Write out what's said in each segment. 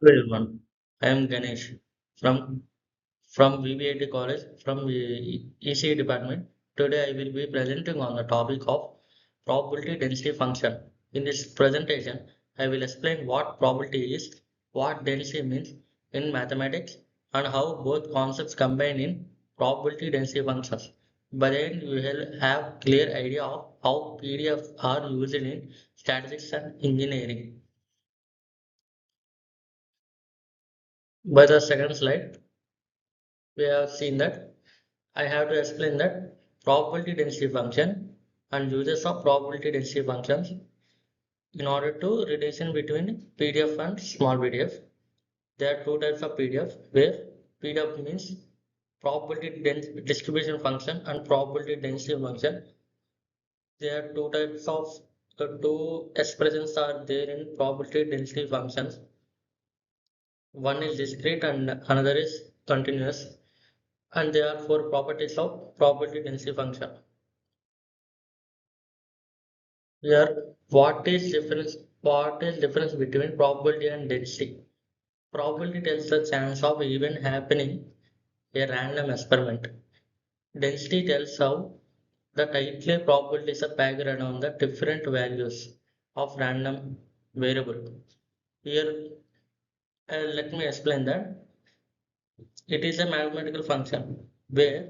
Hello everyone, I am Ganesh from VVIT College from the ECE department. Today I will be presenting on the topic of probability density function. In this presentation, I will explain what probability is, what density means in mathematics, and how both concepts combine in probability density functions. By the end, you will have clear idea of how PDF are used in statistics and engineering. By the second slide, we have seen that I have to explain that probability density function and uses of probability density functions in order to relation between PDF and small PDF. There are two types of PDF where PDF means probability distribution function and probability density function. There are two types of two expressions are there in probability density functions. One is discrete and another is continuous, and there are four properties of probability density function. Here, what is difference between probability and density? Probability tells the chance of event happening a random experiment. Density tells how the tightly probabilities are packed around the different values of random variable. Here, let me explain that. It is a mathematical function where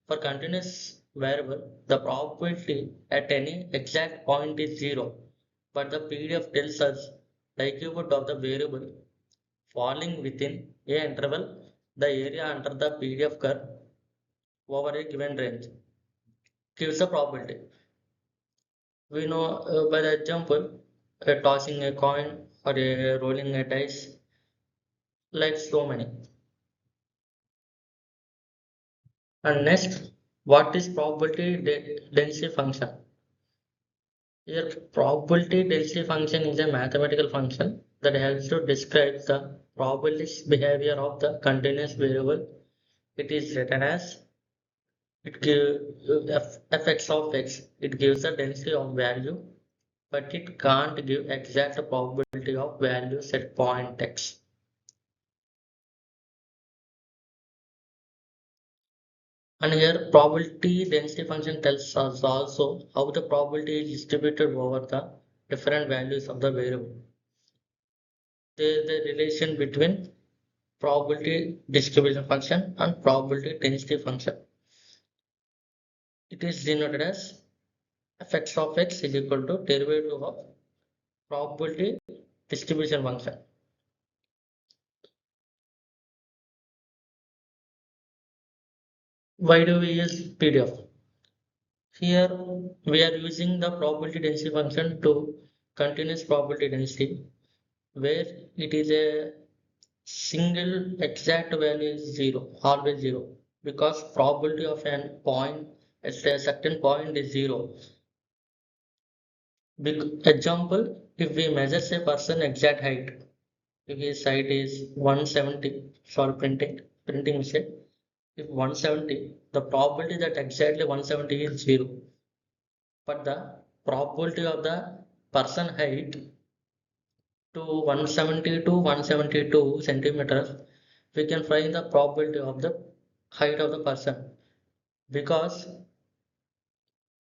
for continuous variable, the probability at any exact point is zero, but the PDF tells us likelihood of the variable falling within a interval, the area under the PDF curve over a given range gives a probability. We know by the example, tossing a coin or rolling a dice, like so many. And next, what is probability density function? Here, probability density function is a mathematical function that helps to describe the probabilistic behavior of the continuous variable. It is written as it gives fx of x. It gives the density of value, but it can't give exact probability of values at point x. And here, probability density function tells us also how the probability is distributed over the different values of the variable. The relation between probability distribution function and probability density function. It is denoted as fx of x is equal to derivative of probability distribution function. Why do we use PDF? Here we are using the probability density function to continuous probability density where it is a single exact value is zero, always zero, because probability of an point at a certain point is zero. Example, if we measure a person exact height, if his height is 170, sorry, printing mistake. If 170, the probability that exactly 170 is zero, but the probability of the person height to 170 to 172 centimeters, we can find the probability of the height of the person because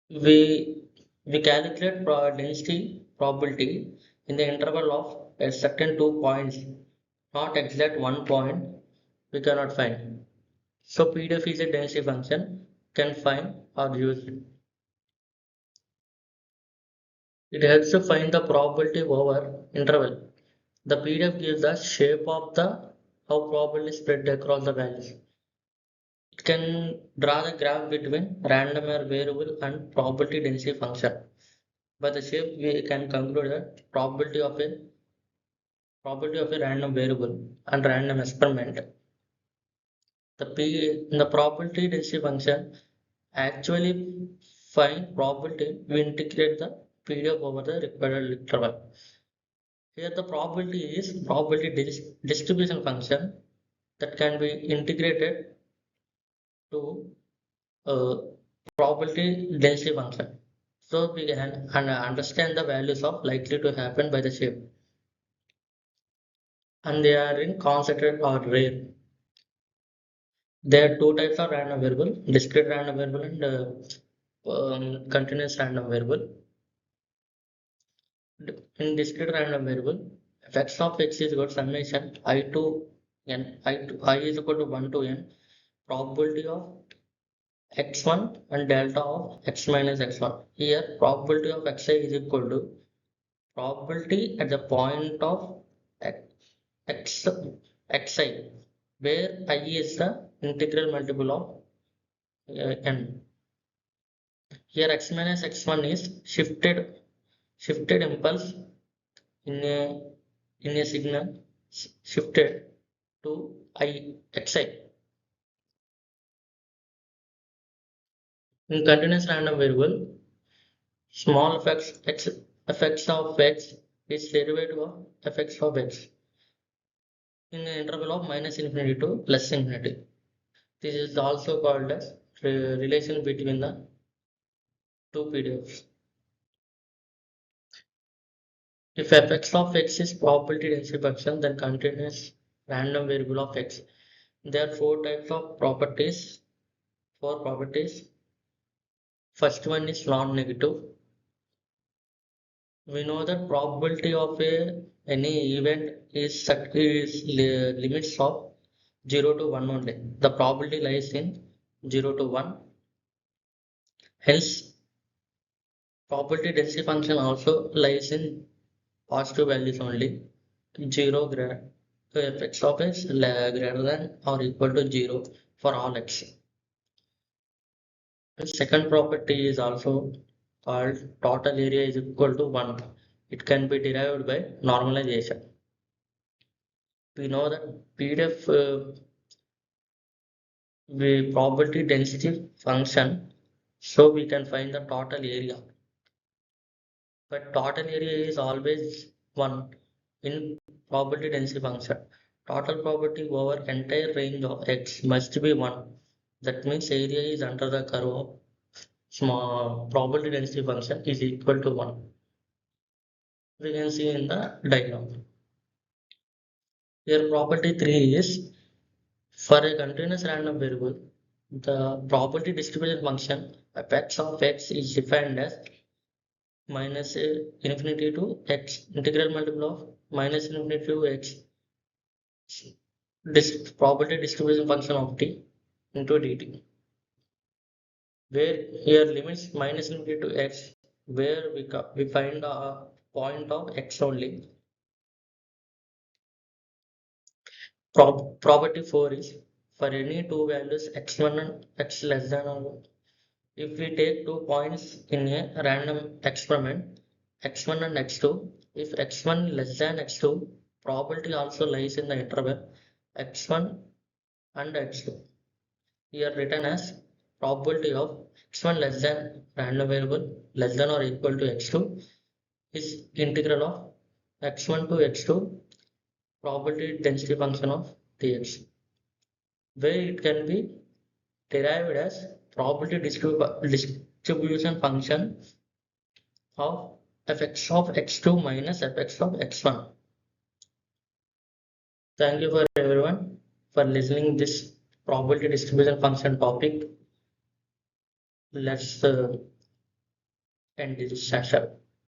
we we calculate density probability in the interval of a certain 2 points, not exact 1 point. We cannot find. So PDF is a density function can find or use it. It helps to find the probability over interval. The PDF gives the shape of the how probability spread across the values. It can draw the graph between random or variable and probability density function. By the shape, we can conclude that probability of a random variable and random experiment. The probability density function actually find probability we integrate the PDF over the required interval. Here the probability is probability distribution function that can be integrated to probability density function. So we can understand the values of likely to happen by the shape. and they are in concentrated or rare. There are two types of random variable: discrete random variable and continuous random variable. In discrete random variable, f(x) of x is equal to summation I to n, I is equal to 1 to n, probability of x1 and delta of x minus x1. Here probability of xi is equal to probability at the point of x xi, where I is the integral multiple of n. Here x minus x1 is shifted impulse in a signal shifted to xi. In continuous random variable, small effects of x is derivative of effects of x in the interval of minus infinity to plus infinity. This is also called as relation between the two PDFs. If fx of x is probability density function, then continuous random variable of x. There are four types of properties. Four properties. First one is non-negative. We know that probability of any event is limits of 0 to 1 only. The probability lies in 0 to 1. Hence, probability density function also lies in positive values only. 0 fx of x greater than or equal to 0 for all x. The second property is also called total area is equal to 1. It can be derived by normalization. We know that PDF probability density function, so we can find the total area. But total area is always 1 in probability density function. Total probability over entire range of x must be 1. That means area is under the curve of small probability density function is equal to 1. We can see in the diagram. Here property 3 is for a continuous random variable, the probability distribution function f(x) of x is defined as minus infinity to x, integral multiple of minus infinity to x, this probability distribution function of t into dt, where here limits minus infinity to x, where we find a point of x only. Property 4 is for any two values x1 and x less than or if we take 2 points in a random experiment, x1 and x2, if x1 less than x2, probability also lies in the interval x1 and x2. Here written as probability of x1 less than random variable less than or equal to x2 is integral of x1 to x2 probability density function of dx, where it can be derived as probability distribution function of fx of x2 minus fx of x1. Thank you for everyone for listening this probability distribution function topic. Let's end this session.